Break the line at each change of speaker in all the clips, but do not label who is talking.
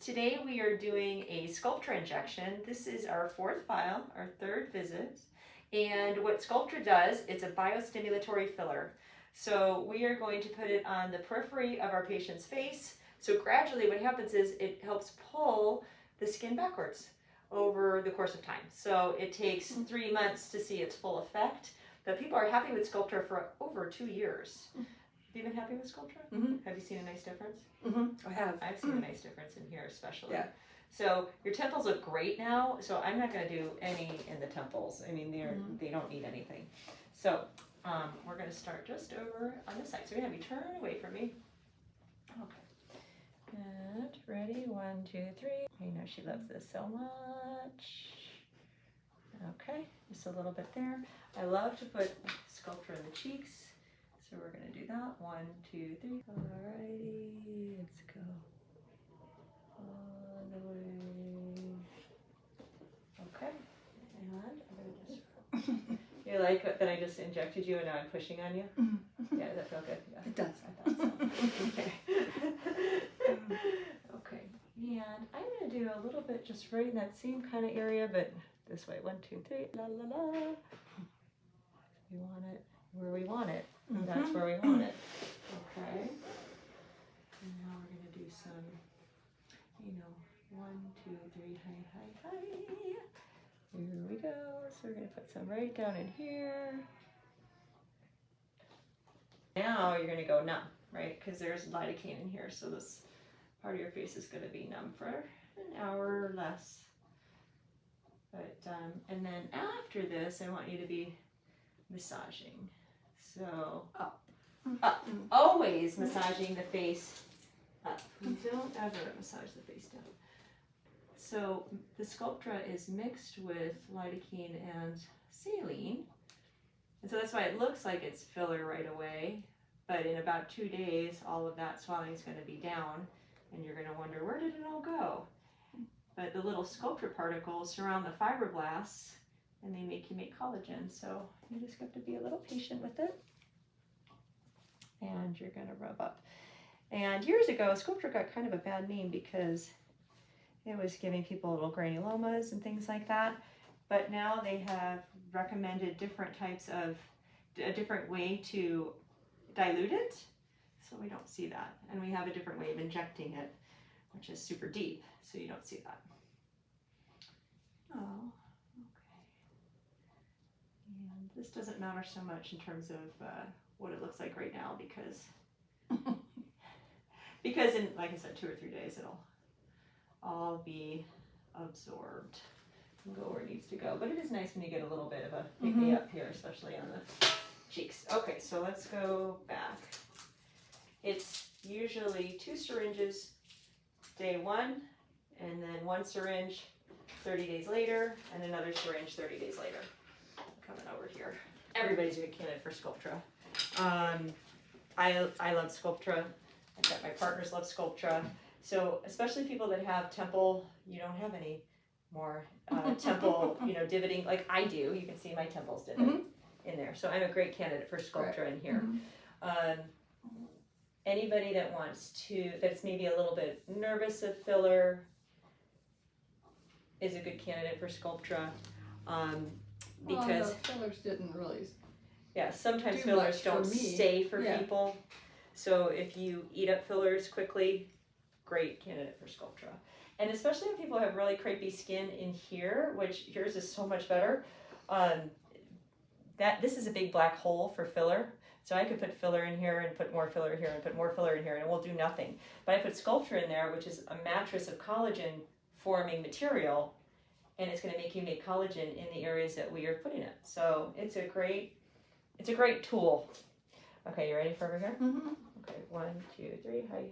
Today we are doing a Sculptra injection. This is our fourth file, our third visit. And what Sculptra does, it's a biostimulatory filler. So we are going to put it on the periphery of our patient's face. So gradually what happens is it helps pull the skin backwards over the course of time. So it takes 3 months to see its full effect, but people are happy with Sculptra for over 2 years. Have you been happy with Sculptra?
Mm-hmm.
Have you seen a nice difference?
Mm-hmm. I have.
I've seen a nice difference in here especially.
Yeah.
So your temples look great now, so I'm not going to do any in the temples. I mean, they don't need anything. So we're going to start just over on this side. So you're going to have you turn away from me. Okay. And ready? 1, 2, 3. I know she loves this so much. Okay, just a little bit there. I love to put Sculptra in the cheeks. So we're going to do that. 1, 2, 3. Alrighty, let's go. All the way. Okay, and I'm going to just... You like that I just injected you and now I'm pushing on you? Yeah, does that feel good? Yeah.
It does.
I thought so. Okay. Okay, and I'm going to do a little bit just right in that same kind of area, but this way. 1, 2, 3. La la la. We want it where we want it. That's where we want it. Okay. And now we're going to do some, 1, 2, 3, hi. Here we go. So we're going to put some right down in here. Now you're going to go numb, right? Because there's lidocaine in here. So this part of your face is going to be numb for an hour or less. But, and then after this, I want you to be massaging. So up. Always massaging the face up. Don't ever massage the face down. So the Sculptra is mixed with lidocaine and saline. And so that's why it looks like it's filler right away. But in about 2 days, all of that swelling is going to be down. And you're going to wonder, where did it all go? But the little Sculptra particles surround the fibroblasts and they make you make collagen. So you just have to be a little patient with it. And you're going to rub up. And years ago, Sculptra got kind of a bad name because it was giving people little granulomas and things like that. But now they have recommended different types of, a different way to dilute it. So we don't see that. And we have a different way of injecting it, which is super deep. So you don't see that. Oh, okay. And this doesn't matter so much in terms of what it looks like right now because in, like I said, 2 or 3 days it'll all be absorbed and go where it needs to go. But it is nice when you get a little bit of a pick me up here, especially on the cheeks. Okay, so let's go back. It's usually 2 syringes day 1, and then 1 syringe 30 days later, and another syringe 30 days later. Coming over here. Everybody's a good candidate for Sculptra. I love Sculptra. I bet my partners love Sculptra. So especially people that have temple, you don't have any more temple, divoting like I do. You can see my temples divot in there. So I'm a great candidate for Sculptra in here. Anybody that wants to, that's maybe a little bit nervous of filler is a good candidate for Sculptra. Because
the fillers didn't really.
Yeah, sometimes fillers don't stay for people. So if you eat up fillers quickly, great candidate for Sculptra. And especially when people have really crepey skin in here, which yours is so much better. This is a big black hole for filler. So I could put filler in here and put more filler here and put more filler in here and it will do nothing. But I put Sculptra in there, which is a mattress of collagen forming material, and it's going to make you make collagen in the areas that we are putting it. So it's a great tool. Okay, you ready for over here? Okay, 1, 2, 3, hi.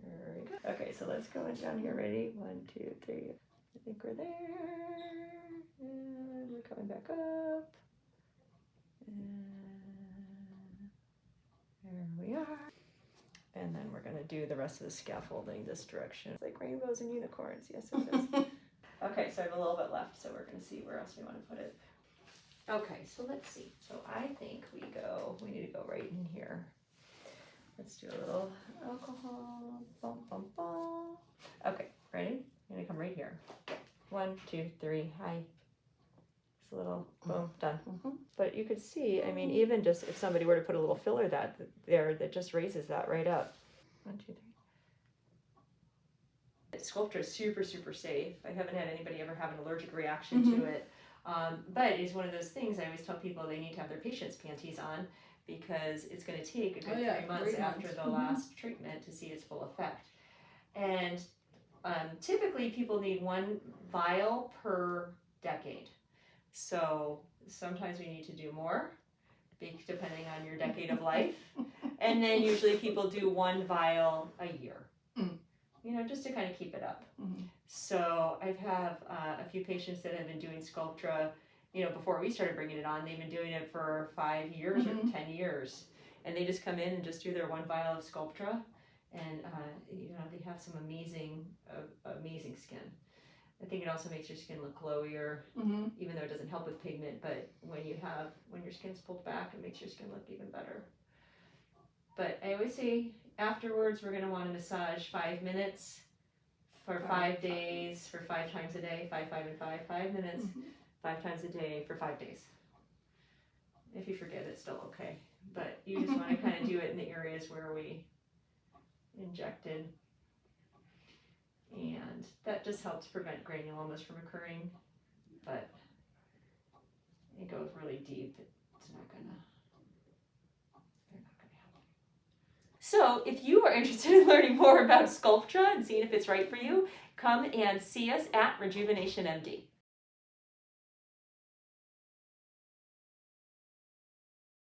There we go. Okay, so let's go down here. Ready? 1, 2, 3. I think we're there. And we're coming back up. And there we are. And then we're going to do the rest of the scaffolding this direction. It's like rainbows and unicorns. Yes, it is. Okay, so I have a little bit left, so we're going to see where else we want to put it. Okay, so let's see. So I think we need to go right in here. Let's do a little alcohol. Bum, bum, bum. 1, 2, 3. Hi. It's a little boom, done.
Mm-hmm.
But you could see, I mean, even just if somebody were to put a little filler that just raises that right up. 1, 2, 3. Sculptra is super, super safe. I haven't had anybody ever have an allergic reaction to it. But it's one of those things I always tell people they need to have their patient's panties on because it's going to take a good 3 months after the last treatment to see its full effect. And typically people need 1 vial per decade. So sometimes we need to do more depending on your decade of life. And then usually people do 1 vial a year. You know, just to kind of keep it up. So I've have a few patients that have been doing Sculptra, you know, before we started bringing it on. They've been doing it for 5 years or 10 years. And they just come in and just do their 1 vial of Sculptra. And, you know, they have some amazing skin. I think it also makes your skin look glowier, even though it doesn't help with pigment. But when your skin's pulled back, it makes your skin look even better. But I always say afterwards, we're going to want to massage 5 minutes for 5 days, for 5 times a day, 5, 5, and 5, 5 minutes, 5 times a day for 5 days. If you forget, it's still okay. But you just want to kind of do it in the areas where we injected. And that just helps prevent granulomas from occurring. But it goes really deep. It's not going to. So if you are interested in learning more about Sculptra and seeing if it's right for you, come and see us at RejuvenationMD.